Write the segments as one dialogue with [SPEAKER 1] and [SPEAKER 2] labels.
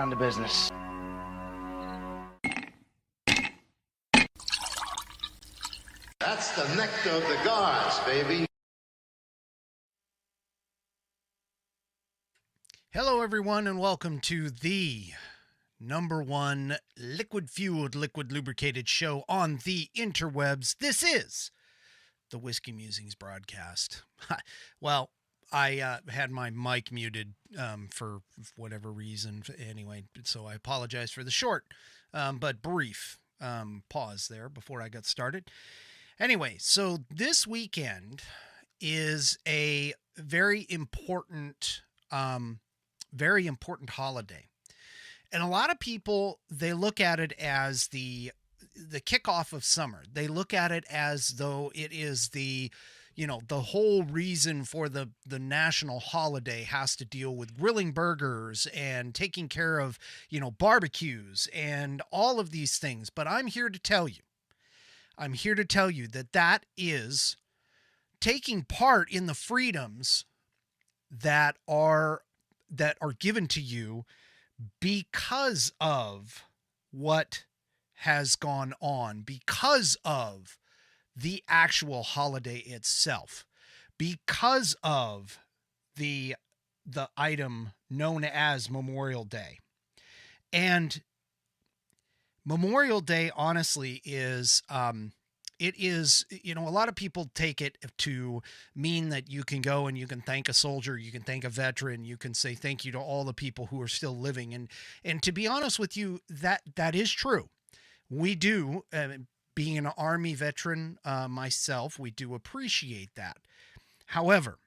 [SPEAKER 1] down to business.
[SPEAKER 2] That's the nectar of the gods, baby.
[SPEAKER 3] Hello, everyone, and welcome to the #1 liquid-fueled, liquid-lubricated show on the interwebs. This is the Whiskey Musings broadcast. Well, I had my mic muted for whatever reason anyway, so I apologize for the short but brief pause there before I got started. Anyway, so this weekend is a very important holiday. And a lot of people, they look at it as the kickoff of summer. They look at it as though it is the whole reason for the national holiday has to deal with grilling burgers and taking care of, barbecues and all of these things. But I'm here to tell you that is taking part in the freedoms that are given to you because of what has gone on, because of the actual holiday itself, because of the item known as Memorial Day. And Memorial Day, honestly, is it is, a lot of people take it to mean that you can go and you can thank a soldier, you can thank a veteran, you can say thank you to all the people who are still living. And to be honest with you, that is true. We do, being an Army veteran myself, we do appreciate that. However,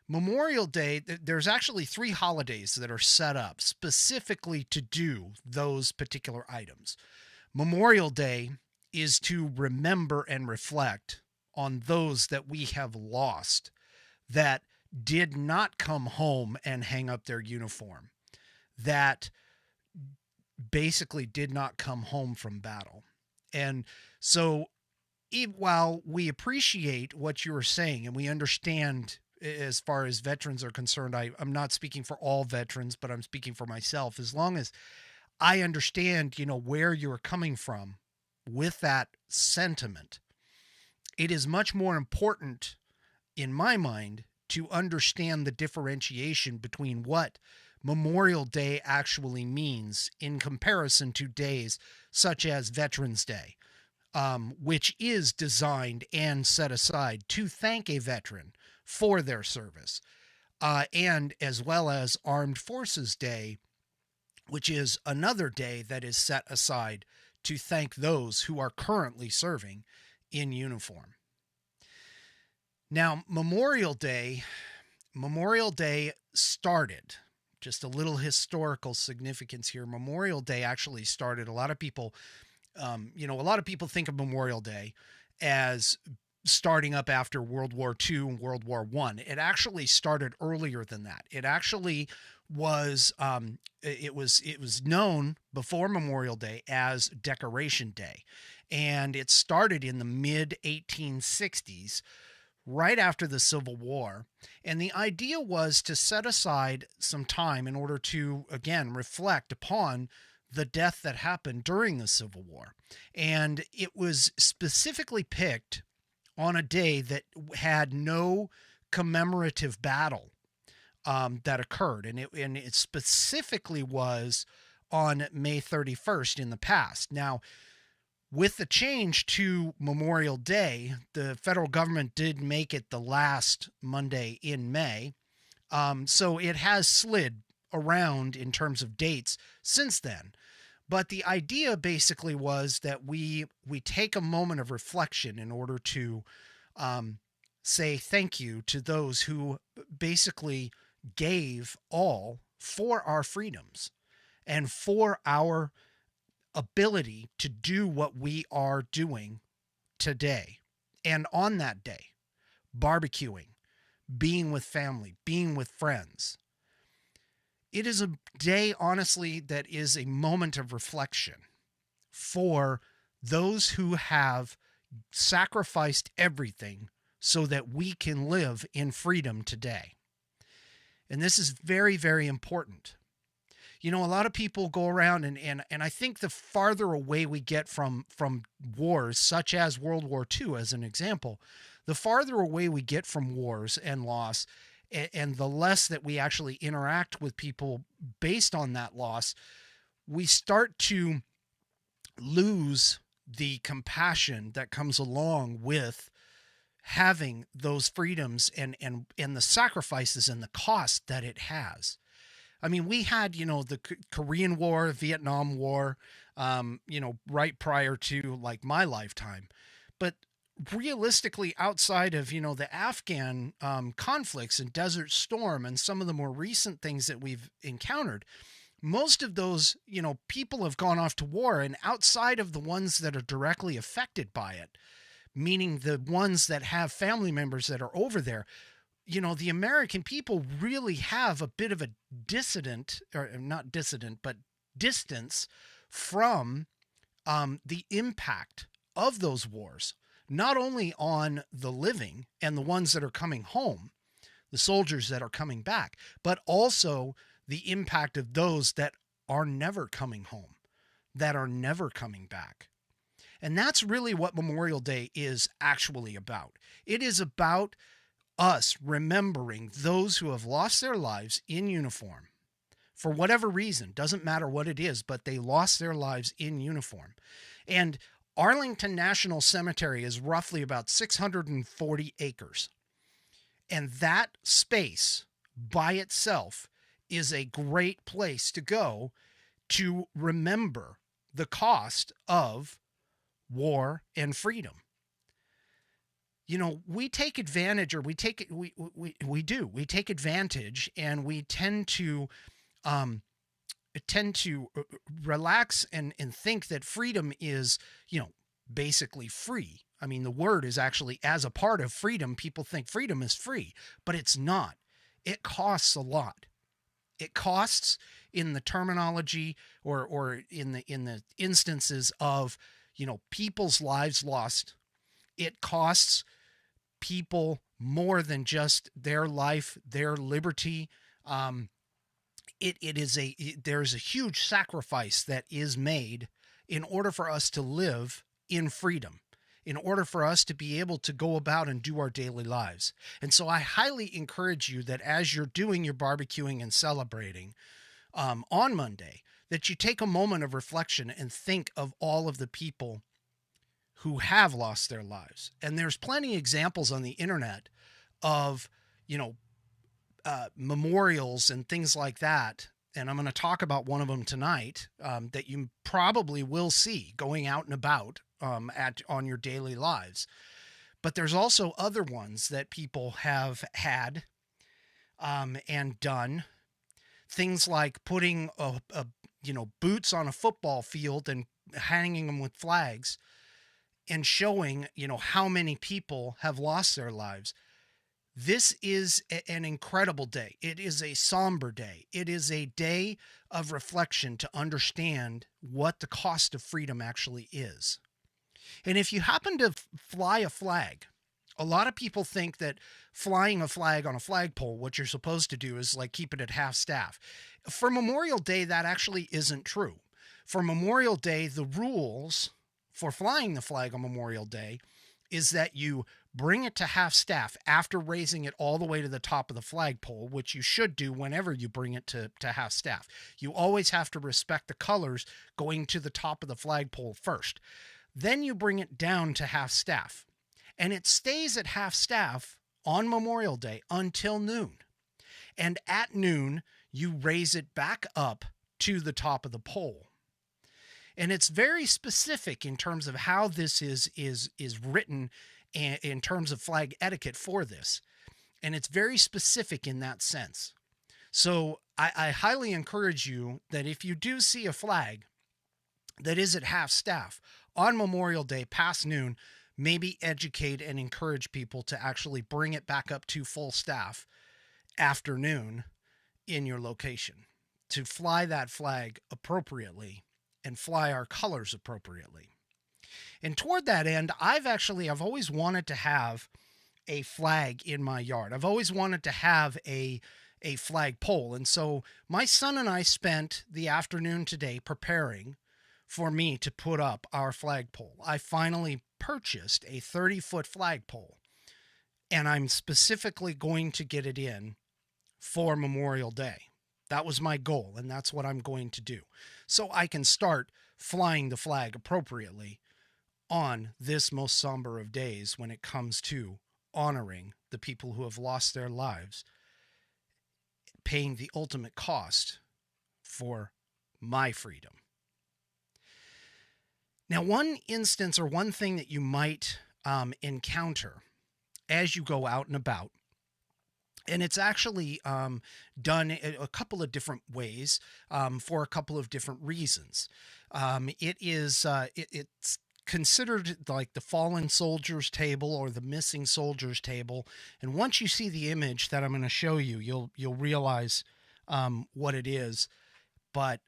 [SPEAKER 3] Memorial Day, there's actually 3 holidays that are set up specifically to do those particular items. Memorial Day is to remember and reflect on those that we have lost, that did not come home and hang up their uniform, that basically did not come home from battle. And so while we appreciate what you are saying and we understand as far as veterans are concerned, I'm not speaking for all veterans, but I'm speaking for myself. As long as I understand, where you're coming from with that sentiment, it is much more important in my mind to understand the differentiation between what Memorial Day actually means in comparison to days such as Veterans Day, which is designed and set aside to thank a veteran for their service, and as well as Armed Forces Day, which is another day that is set aside to thank those who are currently serving in uniform. Now, Memorial Day started, just a little historical significance here. Memorial Day actually started, a lot of people think of Memorial Day as starting up after World War II and World War I. It actually started earlier than that. It actually was it was known before Memorial Day as Decoration Day, and it started in the mid 1860s, right after the Civil War. And the idea was to set aside some time in order to, again, reflect upon the death that happened during the Civil War. And it was specifically picked on a day that had no commemorative battle that occurred. And it specifically was on May 31st in the past. Now, with the change to Memorial Day, the federal government did make it the last Monday in May. So it has slid around in terms of dates since then. But the idea basically was that we take a moment of reflection in order to say thank you to those who basically gave all for our freedoms and for our ability to do what we are doing today. And on that day, barbecuing, being with family, being with friends. It is a day, honestly, that is a moment of reflection for those who have sacrificed everything so that we can live in freedom today. And this is very, very important. A lot of people go around and I think the farther away we get from wars, such as World War II, as an example, the farther away we get from wars and loss, and the less that we actually interact with people based on that loss, we start to lose the compassion that comes along with having those freedoms and the sacrifices and the cost that it has. I mean, we had, the Korean War, Vietnam War, right prior to like my lifetime. But realistically, outside of, the Afghan conflicts and Desert Storm and some of the more recent things that we've encountered, most of those, people have gone off to war. And outside of the ones that are directly affected by it, meaning the ones that have family members that are over there, the American people really have a bit of a dissident, or not dissident, but distance from the impact of those wars, not only on the living and the ones that are coming home, the soldiers that are coming back, but also the impact of those that are never coming home, that are never coming back. And that's really what Memorial Day is actually about. It is about us remembering those who have lost their lives in uniform for whatever reason. Doesn't matter what it is, but they lost their lives in uniform. And Arlington National Cemetery is roughly about 640 acres. And that space by itself is a great place to go to remember the cost of war and freedom. We take advantage, or we take advantage, and we tend to relax and think that freedom is, basically free. I mean, the word is actually, as a part of freedom, people think freedom is free, but it's not. It costs a lot. It costs in the terminology or in the instances of, people's lives lost. It costs people more than just their life, their liberty. There's a huge sacrifice that is made in order for us to live in freedom, in order for us to be able to go about and do our daily lives. And so I highly encourage you that as you're doing your barbecuing and celebrating on Monday, that you take a moment of reflection and think of all of the people who have lost their lives. And there's plenty of examples on the internet of, memorials and things like that. And I'm going to talk about one of them tonight that you probably will see going out and about on your daily lives. But there's also other ones that people have had and done. Things like putting boots on a football field and hanging them with flags and showing, how many people have lost their lives. This is an incredible day. It is a somber day. It is a day of reflection to understand what the cost of freedom actually is. And if you happen to fly a flag, a lot of people think that flying a flag on a flagpole, what you're supposed to do is like keep it at half staff. For Memorial Day, that actually isn't true. For Memorial Day, the rules for flying the flag on Memorial Day is that you bring it to half staff after raising it all the way to the top of the flagpole, which you should do whenever you bring it to half staff. You always have to respect the colors going to the top of the flagpole first. Then you bring it down to half staff. And it stays at half staff on Memorial Day until noon. And at noon, you raise it back up to the top of the pole. And it's very specific in terms of how this is written in terms of flag etiquette for this. And it's very specific in that sense. So I highly encourage you that if you do see a flag that is at half staff on Memorial Day past noon, maybe educate and encourage people to actually bring it back up to full staff after noon in your location, to fly that flag appropriately and fly our colors appropriately. And toward that end, I've always wanted to have a flag in my yard. I've always wanted to have a a flagpole. And so my son and I spent the afternoon today preparing for me to put up our flagpole. I finally purchased a 30-foot flagpole, and I'm specifically going to get it in for Memorial Day. That was my goal, and that's what I'm going to do. So I can start flying the flag appropriately on this most somber of days when it comes to honoring the people who have lost their lives, paying the ultimate cost for my freedom. Now, one instance or one thing that you might encounter as you go out and about, and it's actually done a couple of different ways for a couple of different reasons. It's considered like the fallen soldiers table or the missing soldiers table. And once you see the image that I'm going to show you, you'll realize what it is. But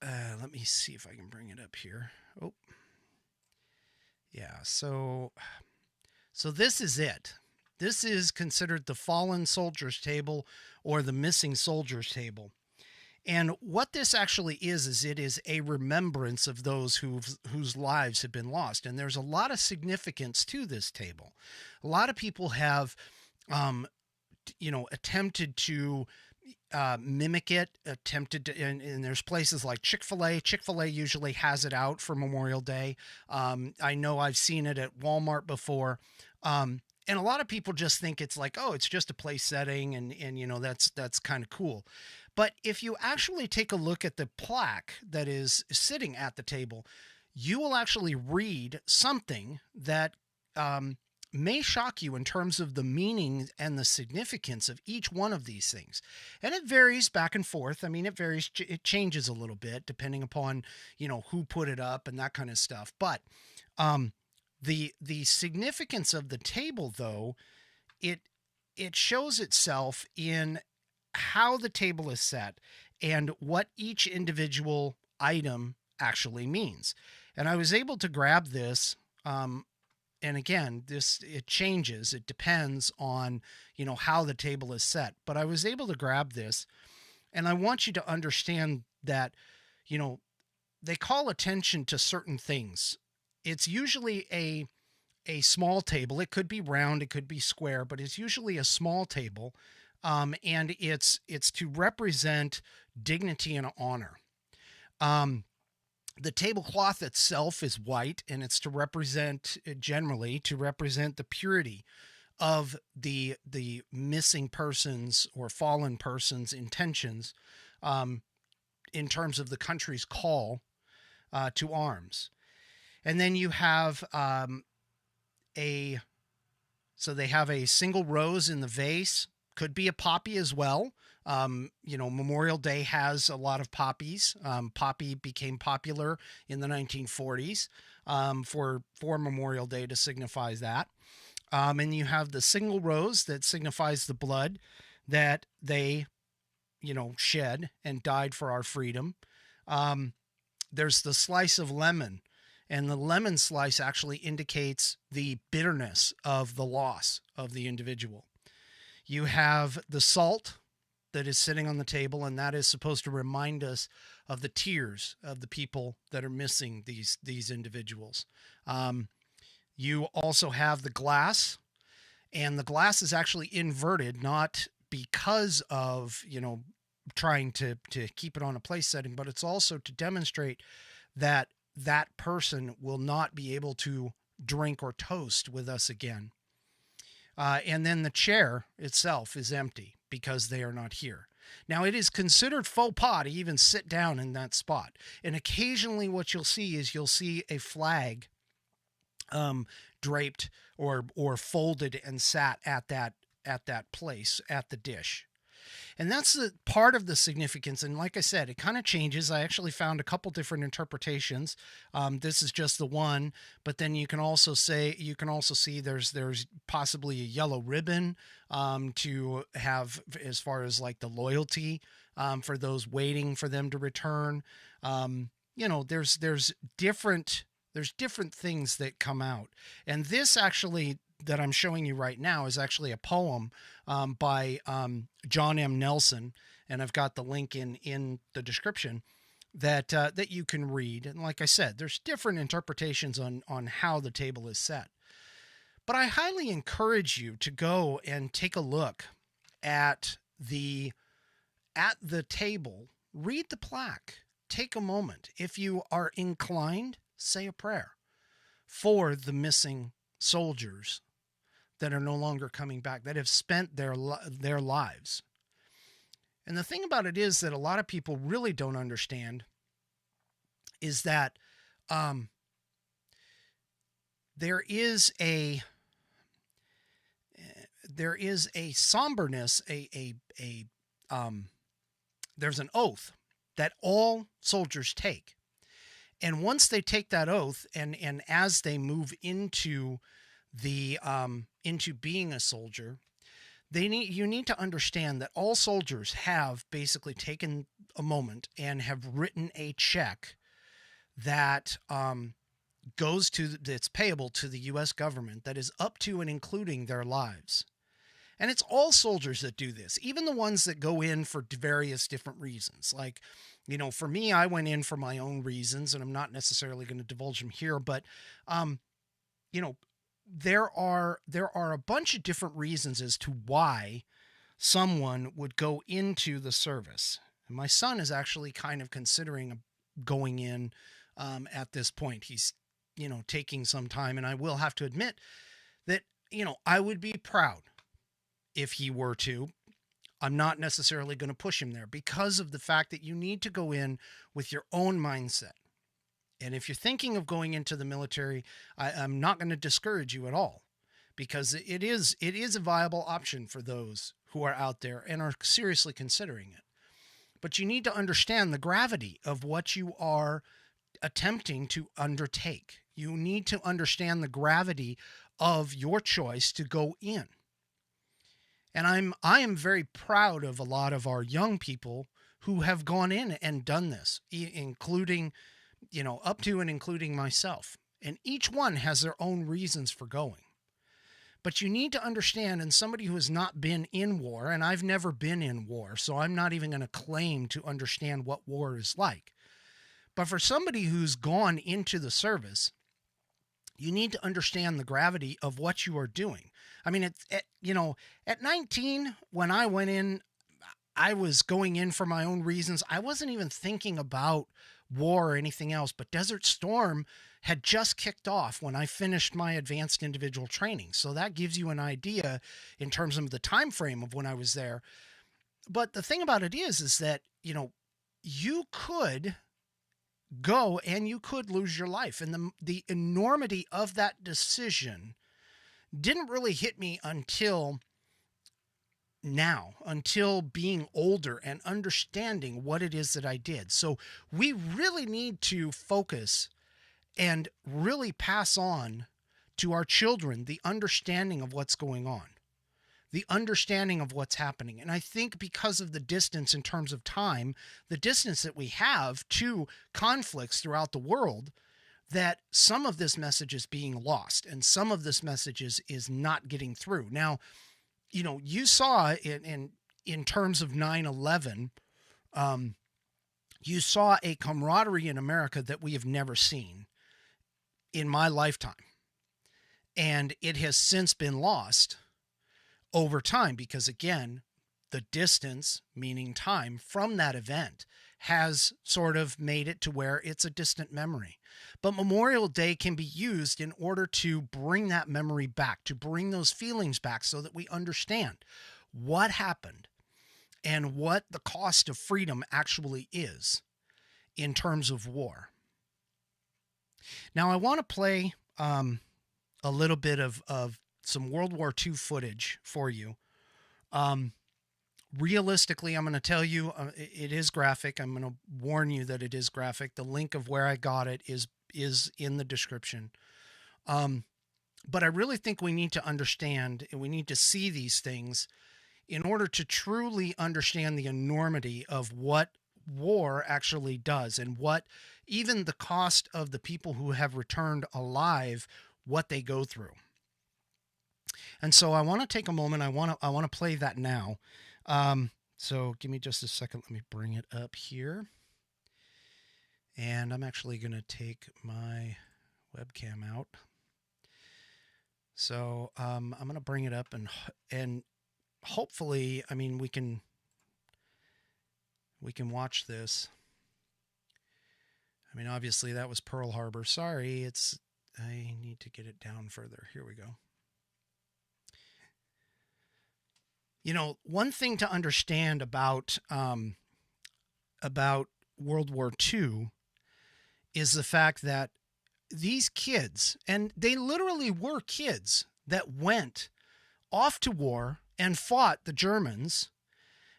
[SPEAKER 3] let me see if I can bring it up here. Oh, yeah. So this is it. This is considered the fallen soldiers table or the missing soldiers table. And what this actually is it is a remembrance of those whose lives have been lost. And there's a lot of significance to this table. A lot of people have, attempted to mimic it, and there's places like Chick-fil-A. Chick-fil-A usually has it out for Memorial Day. I know I've seen it at Walmart before. And a lot of people just think it's like, oh, it's just a place setting, and that's kind of cool. But if you actually take a look at the plaque that is sitting at the table, you will actually read something that may shock you in terms of the meaning and the significance of each one of these things. And it varies back and forth. I mean, it varies, it changes a little bit depending upon, who put it up and that kind of stuff. But the significance of the table, though, it shows itself in how the table is set and what each individual item actually means. And I was able to grab this, and again, it changes. It depends on, how the table is set. But I was able to grab this, and I want you to understand that, they call attention to certain things. It's usually a small table. It could be round, it could be square, but it's usually a small table. And it's to represent dignity and honor. The tablecloth itself is white, and it's generally to represent the purity of the missing person's or fallen person's intentions in terms of the country's call to arms. And then you have they have a single rose in the vase. Could be a poppy as well. Memorial Day has a lot of poppies. Poppy became popular in the 1940s for Memorial Day to signify that. And you have the single rose that signifies the blood that they, shed and died for our freedom. There's the slice of lemon, and the lemon slice actually indicates the bitterness of the loss of the individual. You have the salt that is sitting on the table, and that is supposed to remind us of the tears of the people that are missing these individuals. You also have the glass, and the glass is actually inverted, not because of, trying to keep it on a place setting, but it's also to demonstrate that that person will not be able to drink or toast with us again. And then the chair itself is empty because they are not here. Now, it is considered faux pas to even sit down in that spot. And occasionally what you'll see is a flag draped or folded and sat at that place, at the dish. And that's the part of the significance. And like I said, it kind of changes. I actually found a couple different interpretations. This is just the one, but then you can also see there's possibly a yellow ribbon to have as far as like the loyalty for those waiting for them to return. There's different There's different things that come out. And this actually that I'm showing you right now is actually a poem by John M. Nelson. And I've got the link in the description that you can read. And like I said, there's different interpretations on how the table is set. But I highly encourage you to go and take a look at the table, read the plaque, take a moment. If you are inclined, say a prayer for the missing soldiers that are no longer coming back, that have spent their lives. And the thing about it is that a lot of people really don't understand is that there is a somberness, there's an oath that all soldiers take. And once they take that oath, and as they move into into being a soldier, you need to understand that all soldiers have basically taken a moment and have written a check that that's payable to the U.S. government that is up to and including their lives. And it's all soldiers that do this, even the ones that go in for various different reasons. Like, for me, I went in for my own reasons, and I'm not necessarily going to divulge them here, but, there are a bunch of different reasons as to why someone would go into the service. And my son is actually kind of considering going in at this point. He's, taking some time, and I will have to admit that, I would be proud if he were to. I'm not necessarily going to push him there because of the fact that you need to go in with your own mindset. And if you're thinking of going into the military, I'm not going to discourage you at all, because it is a viable option for those who are out there and are seriously considering it. But you need to understand the gravity of what you are attempting to undertake. You need to understand the gravity of your choice to go in. And I am very proud of a lot of our young people who have gone in and done this, including, up to and including myself. And each one has their own reasons for going. But you need to understand, and somebody who has not been in war, and I've never been in war, so I'm not even going to claim to understand what war is like. But for somebody who's gone into the service, you need to understand the gravity of what you are doing. I mean, at 19, when I went in, I was going in for my own reasons. I wasn't even thinking about war or anything else, but Desert Storm had just kicked off when I finished my advanced individual training. So that gives you an idea in terms of the time frame of when I was there. But the thing about it is that, you could go and you could lose your life. And the enormity of that decision didn't really hit me until now, until being older and understanding what it is that I did. So we really need to focus and really pass on to our children the understanding of what's going on, the understanding of what's happening. And I think because of the distance in terms of time, the distance that we have to conflicts throughout the world, that some of this message is being lost and some of this message is not getting through. Now, you saw in terms of 9/11, you saw a camaraderie in America that we have never seen in my lifetime. And it has since been lost over time because, again, the distance, meaning time, from that event has sort of made it to where it's a distant memory. But Memorial Day can be used in order to bring that memory back, to bring those feelings back so that we understand what happened and what the cost of freedom actually is in terms of war. Now, I want to play a little bit of some World War II footage for you. Realistically, I'm going to tell you it is graphic. I'm going to warn you that it is graphic. The link of where I got it is in the description. But I really think we need to understand and we need to see these things in order to truly understand the enormity of what war actually does, and what even the cost of the people who have returned alive, what they go through. And so I want to take a moment. I want to play that now. So give me just a second. Let me bring it up here. And I'm actually going to take my webcam out. So I'm going to bring it up, and hopefully, I mean, we can watch this. I mean, obviously that was Pearl Harbor. Sorry, I need to get it down further. Here we go. You know, one thing to understand about World War II is the fact that these kids, and they literally were kids that went off to war and fought the Germans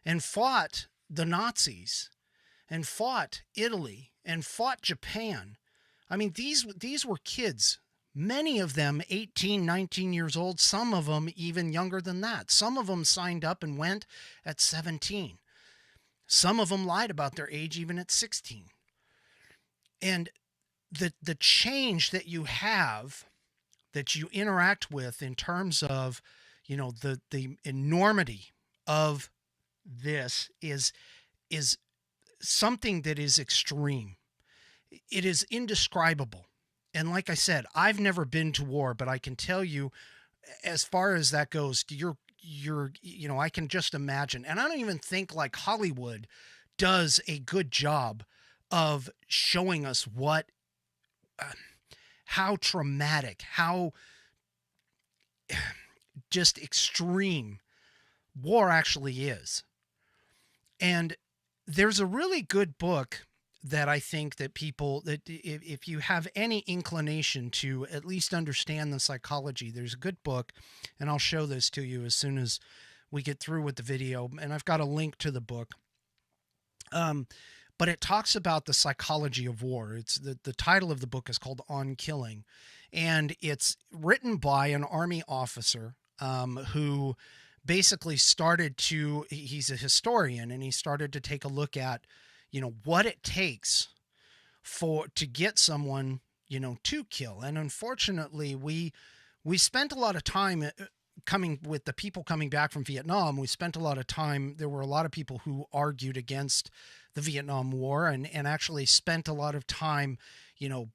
[SPEAKER 3] and fought the Nazis and fought Italy and fought Japan. I mean, these were kids, many of them 18, 19 years old, some of them even younger than that. Some of them signed up and went at 17. Some of them lied about their age even at 16. And the change that you have, that you interact with in terms of, you know, the enormity of this is something that is extreme. It is indescribable. And like I said, I've never been to war, but I can tell you, as far as that goes, you know, I can just imagine. And I don't even think like Hollywood does a good job of showing us how traumatic, how just extreme war actually is. And there's a really good book that I think that people, that if you have any inclination to at least understand the psychology, there's a good book, and I'll show this to you as soon as we get through with the video, and I've got a link to the book. But it talks about the psychology of war. It's the title of the book is called On Killing, and it's written by an Army officer who basically he's a historian, and he started to take a look at, you know, what it takes to get someone, you know, to kill. And unfortunately, we spent a lot of time with the people coming back from Vietnam. We spent a lot of time. There were a lot of people who argued against the Vietnam War and actually spent a lot of time, you know,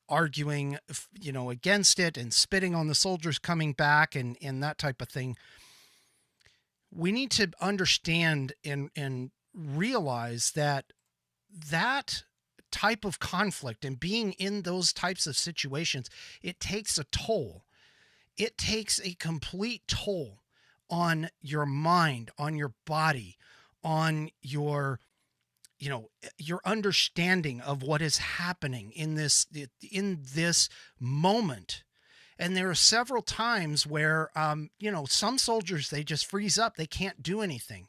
[SPEAKER 3] arguing, you know, against it and spitting on the soldiers coming back and that type of thing. We need to understand and realize that type of conflict and being in those types of situations, it takes a toll. It takes a complete toll on your mind, on your body, on your, you know, your understanding of what is happening in this moment. And there are several times where, you know, some soldiers, they just freeze up. They can't do anything.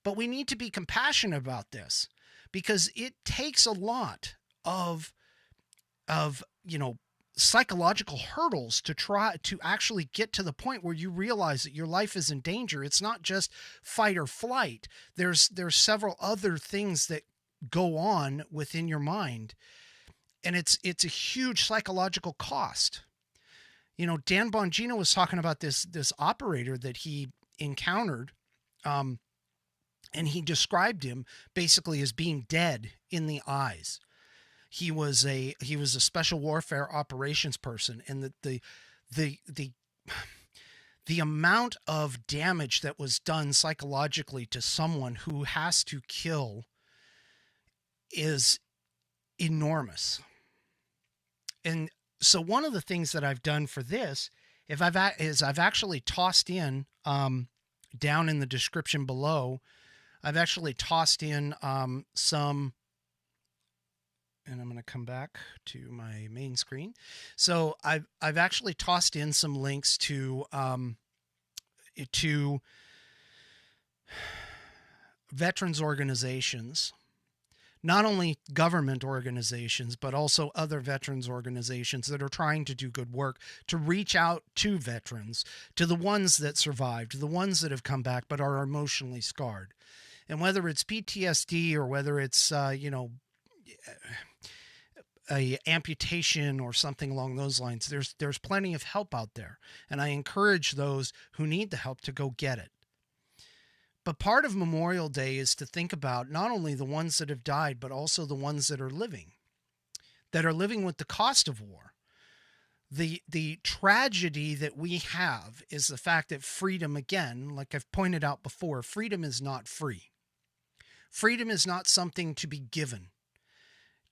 [SPEAKER 3] But we need to be compassionate about this, because it takes a lot of, you know, psychological hurdles to try to actually get to the point where you realize that your life is in danger. It's not just fight or flight. There's several other things that go on within your mind, and it's a huge psychological cost. You know, Dan Bongino was talking about this operator that he encountered, and he described him basically as being dead in the eyes. He was a special warfare operations person, and the amount of damage that was done psychologically to someone who has to kill is enormous. And so one of the things that I've done for this, is I've actually tossed in, down in the description below, I've actually tossed in some, and I'm going to come back to my main screen. So I've actually tossed in some links to veterans organizations, not only government organizations, but also other veterans organizations that are trying to do good work to reach out to veterans, to the ones that survived, the ones that have come back but are emotionally scarred. And whether it's PTSD or whether it's, a amputation or something along those lines, there's plenty of help out there. And I encourage those who need the help to go get it. But part of Memorial Day is to think about not only the ones that have died, but also the ones that are living with the cost of war. The tragedy that we have is the fact that freedom, again, like I've pointed out before, freedom is not free. Freedom is not something to be given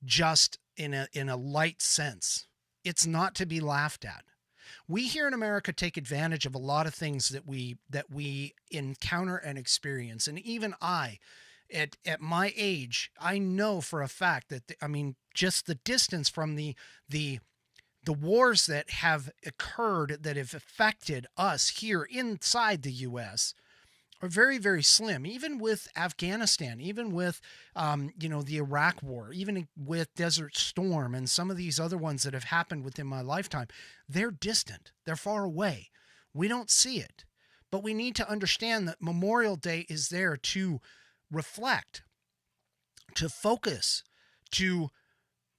[SPEAKER 3] just in a light sense. It's not to be laughed at. We here in America take advantage of a lot of things that we encounter and experience. And even I, at my age, I know for a fact that, just the distance from the wars that have occurred that have affected us here inside the U.S. are very, very slim. Even with Afghanistan, even with, the Iraq War, even with Desert Storm and some of these other ones that have happened within my lifetime, they're distant. They're far away. We don't see it. But we need to understand that Memorial Day is there to reflect, to focus, to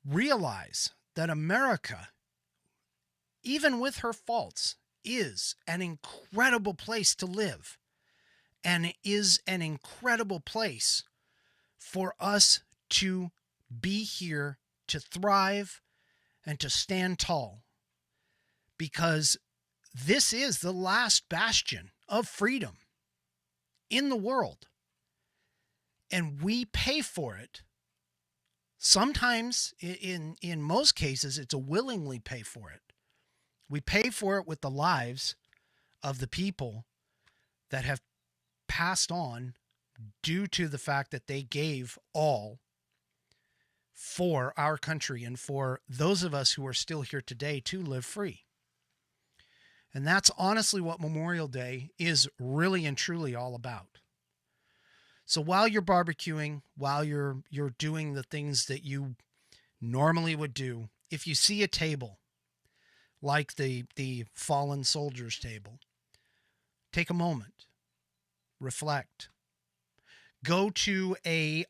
[SPEAKER 3] realize that America, even with her faults, is an incredible place to live. And it is an incredible place for us to be here, to thrive, and to stand tall. Because this is the last bastion of freedom in the world. And we pay for it. Sometimes, in most cases, it's a willingly pay for it. We pay for it with the lives of the people that have passed on due to the fact that they gave all for our country and for those of us who are still here today to live free. And that's honestly what Memorial Day is really and truly all about. So while you're barbecuing, while you're doing the things that you normally would do, if you see a table like the fallen soldiers table, take a moment, reflect, go to a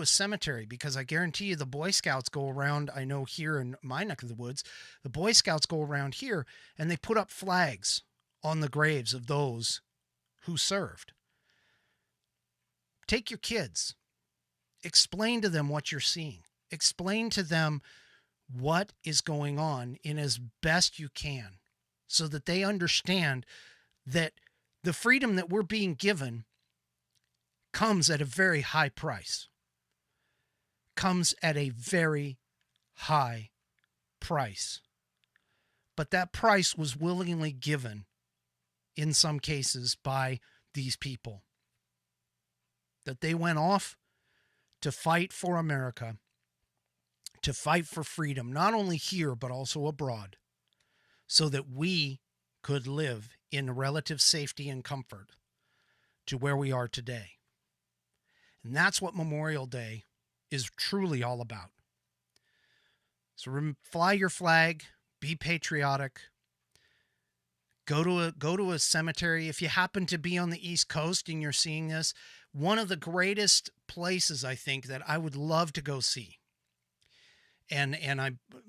[SPEAKER 3] cemetery, because I guarantee you the Boy Scouts go around. I know here in my neck of the woods, the Boy Scouts go around here and they put up flags on the graves of those who served. Take your kids, explain to them what you're seeing, explain to them what is going on in as best you can, so that they understand that the freedom that we're being given comes at a very high price. Comes at a very high price. But that price was willingly given, in some cases, by these people. That they went off to fight for America, to fight for freedom, not only here, but also abroad, so that we could live in relative safety and comfort to where we are today. And that's what Memorial Day is truly all about. So fly your flag, be patriotic, go to a cemetery. If you happen to be on the East Coast and you're seeing this, one of the greatest places, I think, that I would love to go see. And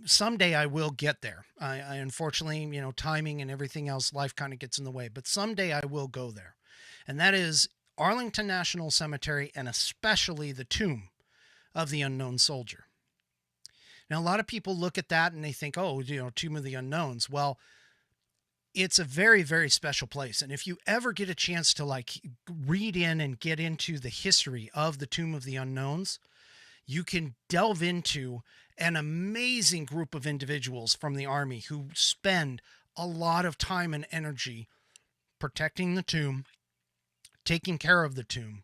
[SPEAKER 3] someday I will get there. I unfortunately, timing and everything else, life kind of gets in the way, but someday I will go there. And that is Arlington National Cemetery, and especially the tomb of the unknown soldier. Now, a lot of people look at that and they think, oh, Tomb of the Unknowns. Well, it's a very, very special place. And if you ever get a chance to read in and get into the history of the Tomb of the Unknowns, you can delve into an amazing group of individuals from the Army who spend a lot of time and energy protecting the tomb, taking care of the tomb.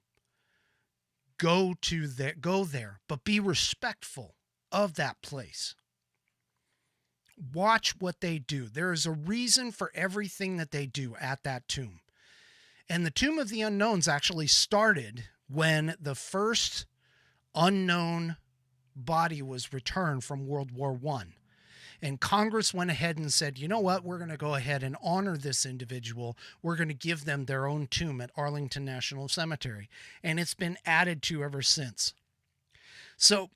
[SPEAKER 3] Go there, but be respectful of that place. Watch what they do. There is a reason for everything that they do at that tomb. And the Tomb of the Unknowns actually started when the first unknown body was returned from World War I. And Congress went ahead and said, you know what, we're going to go ahead and honor this individual. We're going to give them their own tomb at Arlington National Cemetery. And it's been added to ever since. So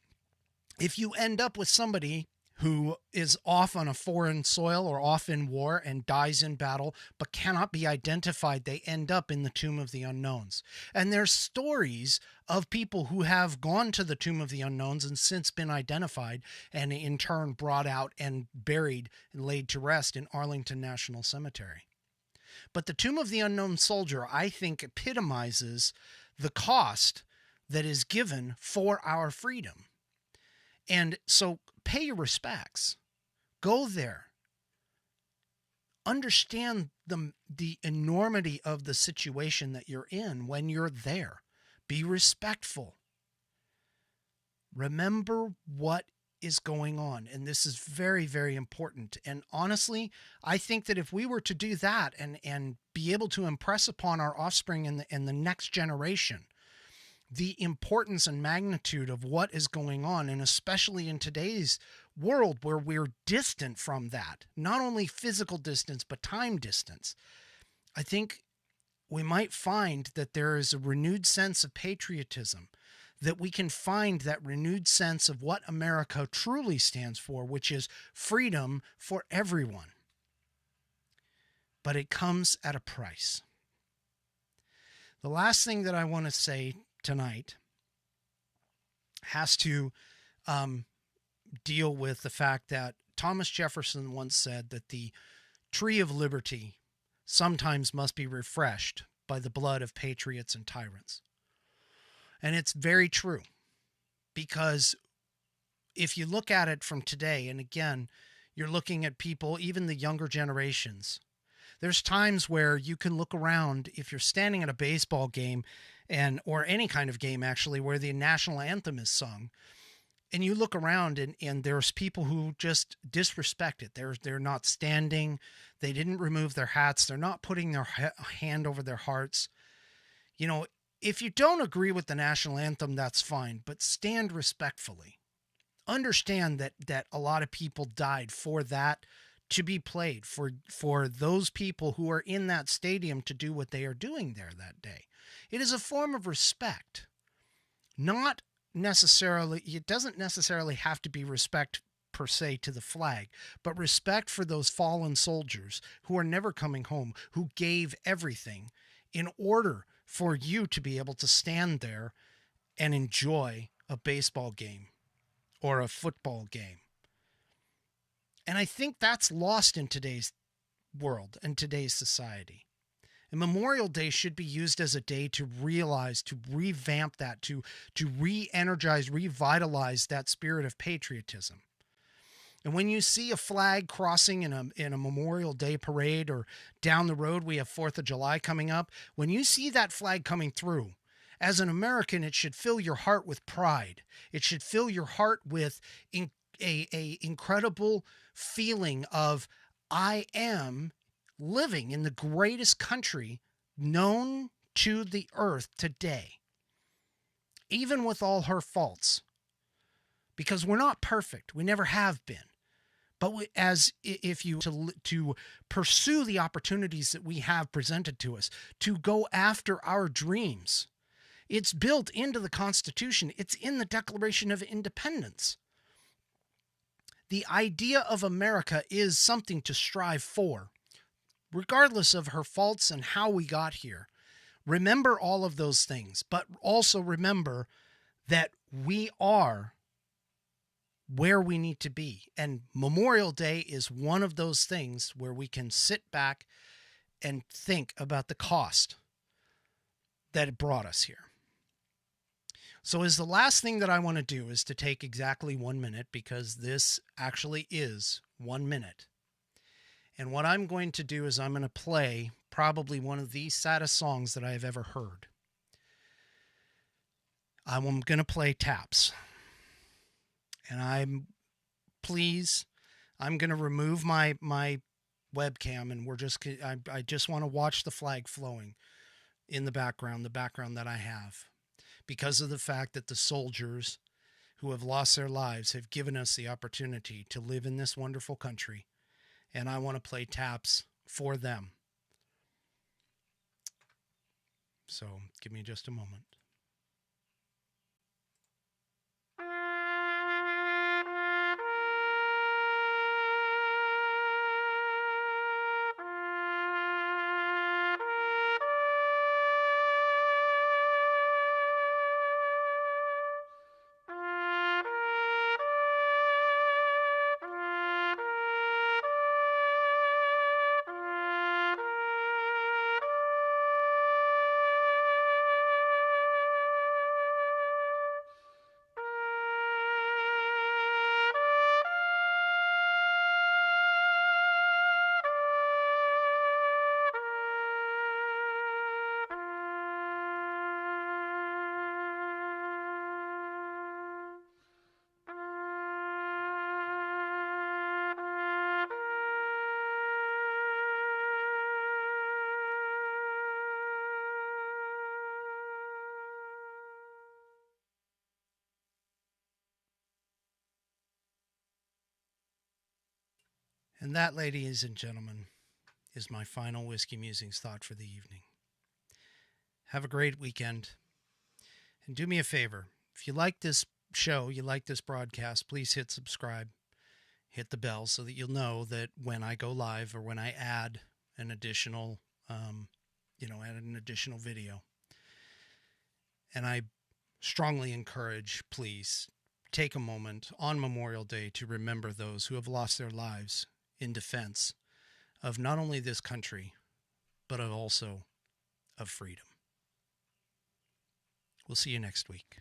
[SPEAKER 3] if you end up with somebody who is off on a foreign soil or off in war and dies in battle but cannot be identified, they end up in the Tomb of the Unknowns. And there's stories of people who have gone to the Tomb of the Unknowns and since been identified and in turn brought out and buried and laid to rest in Arlington National Cemetery. But the Tomb of the Unknown Soldier, I think, epitomizes the cost that is given for our freedom. And so pay your respects. Go there. Understand the enormity of the situation that you're in when you're there. Be respectful. Remember what is going on. And this is very, very important. And honestly, I think that if we were to do that and be able to impress upon our offspring and the next generation the importance and magnitude of what is going on, and especially in today's world where we're distant from that, not only physical distance, but time distance, I think we might find that there is a renewed sense of patriotism, that we can find that renewed sense of what America truly stands for, which is freedom for everyone. But it comes at a price. The last thing that I want to say tonight has to deal with the fact that Thomas Jefferson once said that the tree of liberty sometimes must be refreshed by the blood of patriots and tyrants. And it's very true, because if you look at it from today, and again, you're looking at people, even the younger generations, there's times where you can look around, if you're standing at a baseball game or any kind of game actually, where the national anthem is sung, and you look around and there's people who just disrespect it. They're not standing. They didn't remove their hats. They're not putting their hand over their hearts. You know, if you don't agree with the national anthem, that's fine, but stand respectfully. Understand that a lot of people died for that to be played, for those people who are in that stadium to do what they are doing there that day. It is a form of respect. Not necessarily, it doesn't necessarily have to be respect per se to the flag, but respect for those fallen soldiers who are never coming home, who gave everything in order for you to be able to stand there and enjoy a baseball game or a football game. And I think that's lost in today's world and today's society. And Memorial Day should be used as a day to realize, to revamp that, to re-energize, revitalize that spirit of patriotism. And when you see a flag crossing in a Memorial Day parade, or down the road we have 4th of July coming up, when you see that flag coming through, as an American, it should fill your heart with pride. It should fill your heart with a incredible feeling of, I am living in the greatest country known to the earth today, even with all her faults, because we're not perfect. We never have been. But if you to pursue the opportunities that we have presented to us, to go after our dreams, it's built into the Constitution. It's in the Declaration of Independence. The idea of America is something to strive for, regardless of her faults and how we got here. Remember all of those things, but also remember that we are where we need to be. And Memorial Day is one of those things where we can sit back and think about the cost that it brought us here. So as the last thing that I want to do is to take exactly 1 minute, because this actually is 1 minute. And what I'm going to do is I'm going to play probably one of the saddest songs that I have ever heard. I'm going to play Taps. And I'm going to remove my webcam, and I just want to watch the flag flowing in the background that I have, because of the fact that the soldiers who have lost their lives have given us the opportunity to live in this wonderful country, and I want to play taps for them. So give me just a moment. And that, ladies and gentlemen, is my final Whiskey Musings thought for the evening. Have a great weekend. And do me a favor. If you like this show, you like this broadcast, please hit subscribe. Hit the bell so that you'll know that when I go live or when I add an additional, add an additional video. And I strongly encourage, please, take a moment on Memorial Day to remember those who have lost their lives in defense of not only this country, but also of freedom. We'll see you next week.